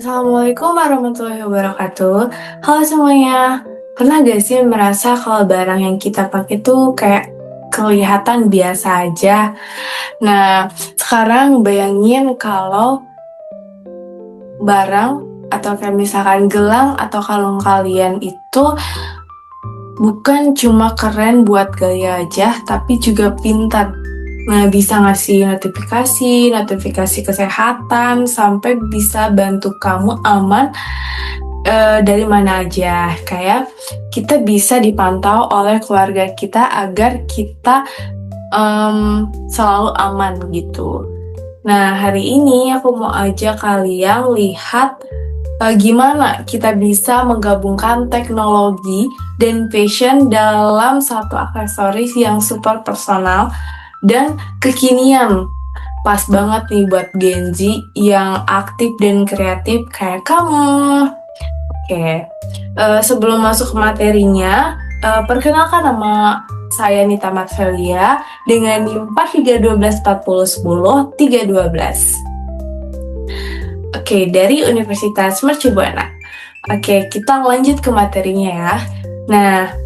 Assalamualaikum warahmatullahi wabarakatuh. Halo semuanya. Pernah gak sih merasa kalau barang yang kita pakai tuh kayak kelihatan biasa aja? Nah, sekarang bayangin kalau barang atau kayak misalkan gelang atau kalung kalian itu bukan cuma keren buat gaya aja, tapi juga pintar. Nah, bisa ngasih notifikasi kesehatan, sampai bisa bantu kamu aman dari mana aja. Kayak kita bisa dipantau oleh keluarga kita agar kita selalu aman gitu. Nah, hari ini aku mau ajak kalian lihat gimana kita bisa menggabungkan teknologi dan fashion dalam satu aksesoris yang super personal dan kekinian. Pas banget nih buat Gen Z yang aktif dan kreatif kayak kamu. Oke, sebelum masuk ke materinya, perkenalkan nama saya Nita Marcelia dengan NIM 43124010 312. Oke, dari Universitas Mercu Buana. Oke, kita lanjut ke materinya ya. Nah,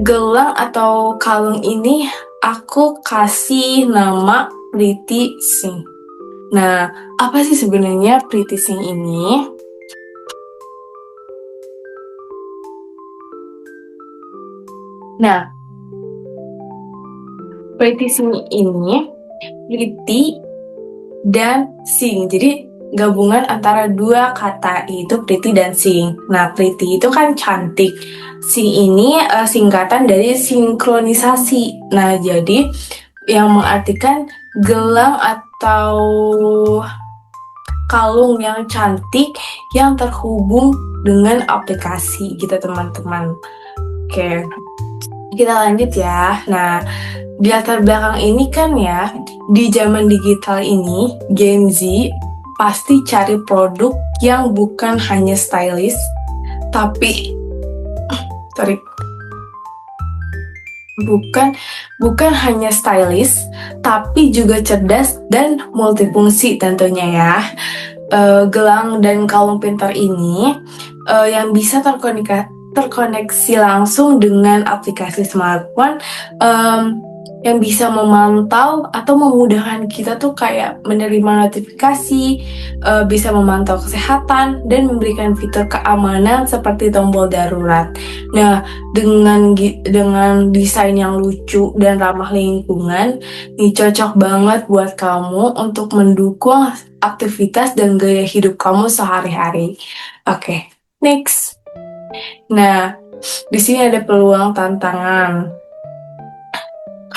gelang atau kalung ini aku kasih nama Pretty Sing. Nah, apa sih sebenarnya Pretty Sing ini? Nah, Pretty Sing ini pretty dan sing. Jadi gabungan antara dua kata yaitu pretty dan sing. Nah, pretty itu kan cantik. Sing ini singkatan dari sinkronisasi. Nah, jadi yang mengartikan gelang atau kalung yang cantik yang terhubung dengan aplikasi gitu teman-teman. Oke, kita lanjut ya. Nah, di latar belakang ini kan ya, di zaman digital ini, Gen Z pasti cari produk yang bukan hanya stylish, tapi sorry, bukan hanya stylish, tapi juga cerdas dan multifungsi tentunya ya. Gelang dan kalung pintar ini yang bisa terkoneksi langsung dengan aplikasi smartphone, yang bisa memantau atau memudahkan kita tuh kayak menerima notifikasi, bisa memantau kesehatan dan memberikan fitur keamanan seperti tombol darurat. Nah, dengan desain yang lucu dan ramah lingkungan, ini cocok banget buat kamu untuk mendukung aktivitas dan gaya hidup kamu sehari-hari. Oke, next. Nah, di sini ada peluang tantangan.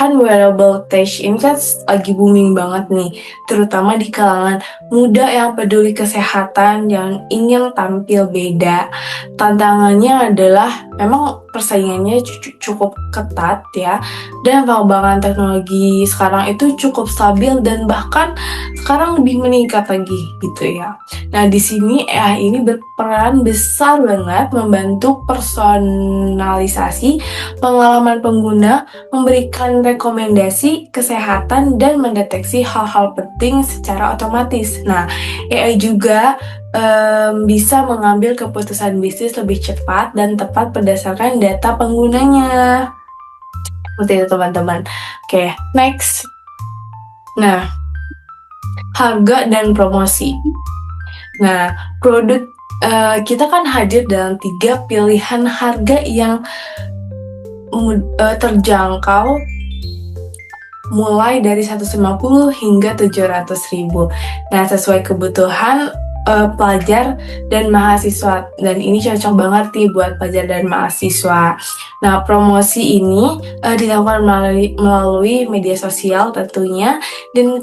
Kan wearable tech ini kan lagi booming banget nih, terutama di kalangan muda yang peduli kesehatan, yang ingin tampil beda. Tantangannya adalah memang persaingannya cukup ketat ya, dan pengembangan teknologi sekarang itu cukup stabil dan bahkan sekarang lebih meningkat lagi gitu ya. Nah, di sini AI ini berperan besar banget membantu personalisasi pengalaman pengguna, memberikan rekomendasi kesehatan dan mendeteksi hal-hal penting secara otomatis. Nah, AI juga bisa mengambil keputusan bisnis lebih cepat dan tepat berdasarkan data penggunanya. Seperti itu teman-teman. Oke, next. Nah, harga dan promosi. Nah, produk kita kan hadir dalam 3 pilihan harga yang terjangkau, mulai dari 150 hingga 700 ribu. Nah, sesuai kebutuhan pelajar dan mahasiswa, dan ini cocok banget nih buat pelajar dan mahasiswa. Nah, promosi ini dilakukan melalui media sosial tentunya, dan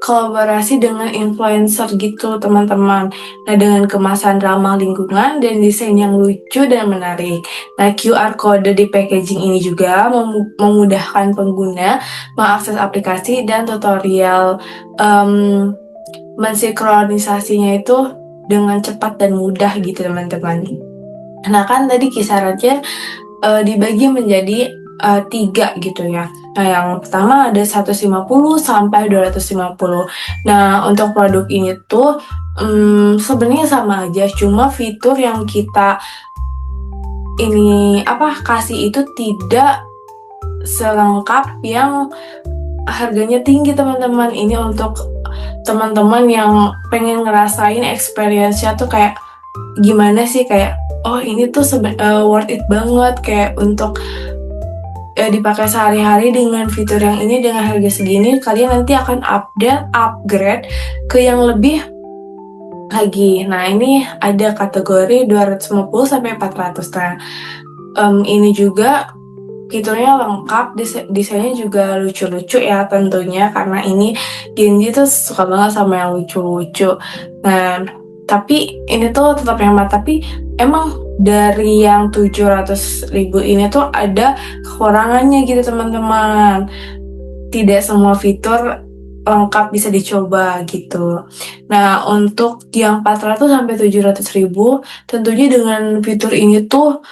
kolaborasi dengan influencer gitu teman-teman. Nah, dengan kemasan ramah lingkungan dan desain yang lucu dan menarik. Nah, QR code di packaging ini juga memudahkan pengguna mengakses aplikasi dan tutorial mensinkronisasinya itu dengan cepat dan mudah gitu teman-teman. Nah, kan tadi kisarannya dibagi menjadi 3 gitu ya. Nah, yang pertama ada 150 sampai 250. Nah, untuk produk ini tuh sebenarnya sama aja, cuma fitur yang kita ini apa kasih itu tidak selengkap yang harganya tinggi teman-teman. Ini untuk teman-teman yang pengen ngerasain experience-nya tuh kayak gimana sih, kayak oh ini tuh worth it banget kayak untuk dipakai sehari-hari dengan fitur yang ini dengan harga segini, kalian nanti akan upgrade ke yang lebih lagi. Nah, ini ada kategori 250 sampai 400. Nah, ini juga fiturnya lengkap, desainnya juga lucu-lucu ya tentunya, karena ini Genji tuh suka banget sama yang lucu-lucu. Nah, tapi ini tuh tetap hemat, tapi emang dari yang 700.000 ini tuh ada kekurangannya gitu teman-teman. Tidak semua fitur lengkap bisa dicoba gitu. Nah, untuk yang 400 sampai 700.000 tentunya dengan fitur ini tuh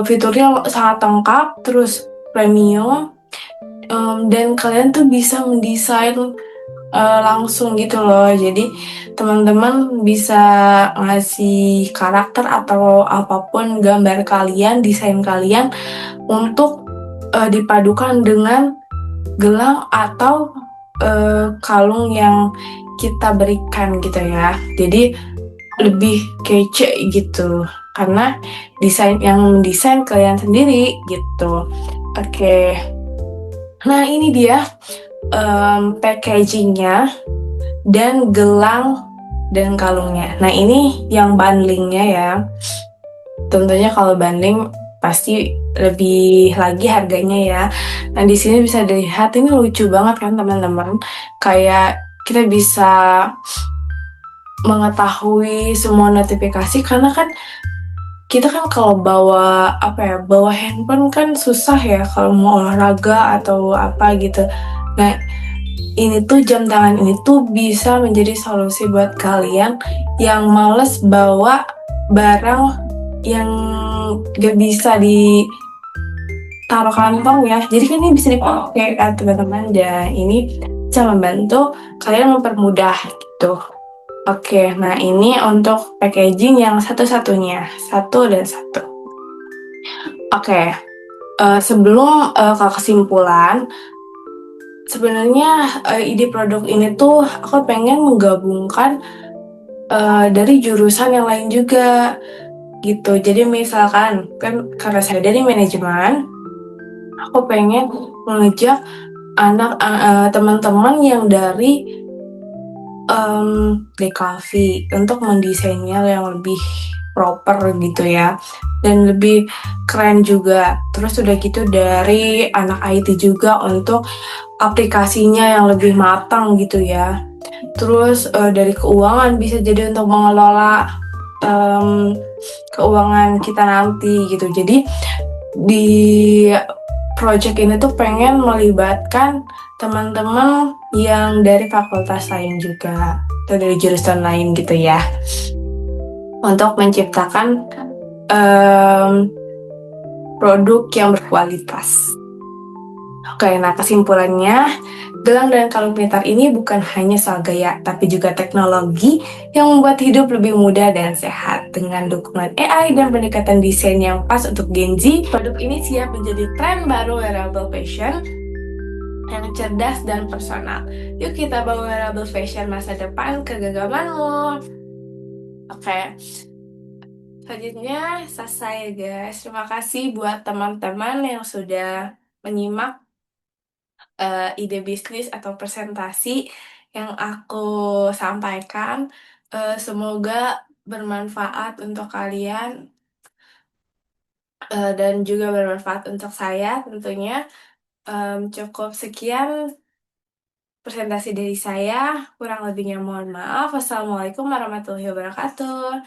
fiturnya sangat lengkap, terus premium, dan kalian tuh bisa mendesain langsung gitu loh. Jadi teman-teman bisa ngasih karakter atau apapun gambar kalian, desain kalian untuk dipadukan dengan gelang atau kalung yang kita berikan gitu ya. Jadi lebih kece gitu karena desain yang mendesain kalian sendiri gitu. Oke, nah ini dia packagingnya dan gelang dan kalungnya. Nah ini yang bundlingnya ya. Tentunya kalau bundling pasti lebih lagi harganya ya. Nah di sini bisa dilihat ini lucu banget kan teman-teman. Kayak kita bisa mengetahui semua notifikasi karena kan kita kan kalau bawa apa ya, bawa handphone kan susah ya kalau mau olahraga atau apa gitu. Nah, ini tuh jam tangan ini tuh bisa menjadi solusi buat kalian yang males bawa barang yang gak bisa ditaruh kantong ya. Jadi kan ini bisa dipakai kan teman-teman, dan ini bisa membantu kalian mempermudah gitu. Oke, nah ini untuk packaging yang satu-satunya, satu dan satu. Oke, sebelum ke kesimpulan, sebenarnya ide produk ini tuh aku pengen menggabungkan dari jurusan yang lain juga gitu. Jadi misalkan kan karena saya dari manajemen, aku pengen mengejak teman-teman yang dari DKV untuk mendesainnya yang lebih proper gitu ya, dan lebih keren juga. Terus udah gitu dari anak IT juga untuk aplikasinya yang lebih matang gitu ya. Terus dari keuangan bisa jadi untuk mengelola keuangan kita nanti gitu. Jadi di project ini tuh pengen melibatkan teman-teman yang dari fakultas lain juga atau dari jurusan lain gitu ya, untuk menciptakan produk yang berkualitas. Oke, nah kesimpulannya, gelang dan kalung pintar ini bukan hanya soal gaya, tapi juga teknologi yang membuat hidup lebih mudah dan sehat. Dengan dukungan AI dan pendekatan desain yang pas untuk Gen Z, produk ini siap menjadi tren baru wearable fashion yang cerdas dan personal. Yuk kita bawa wearable fashion masa depan ke genggamanmu. Oke, selanjutnya selesai ya guys. Terima kasih buat teman-teman yang sudah menyimak ide bisnis atau presentasi yang aku sampaikan. Semoga bermanfaat untuk kalian dan juga bermanfaat untuk saya tentunya. Cukup sekian presentasi dari saya, kurang lebihnya mohon maaf. Wassalamualaikum warahmatullahi wabarakatuh.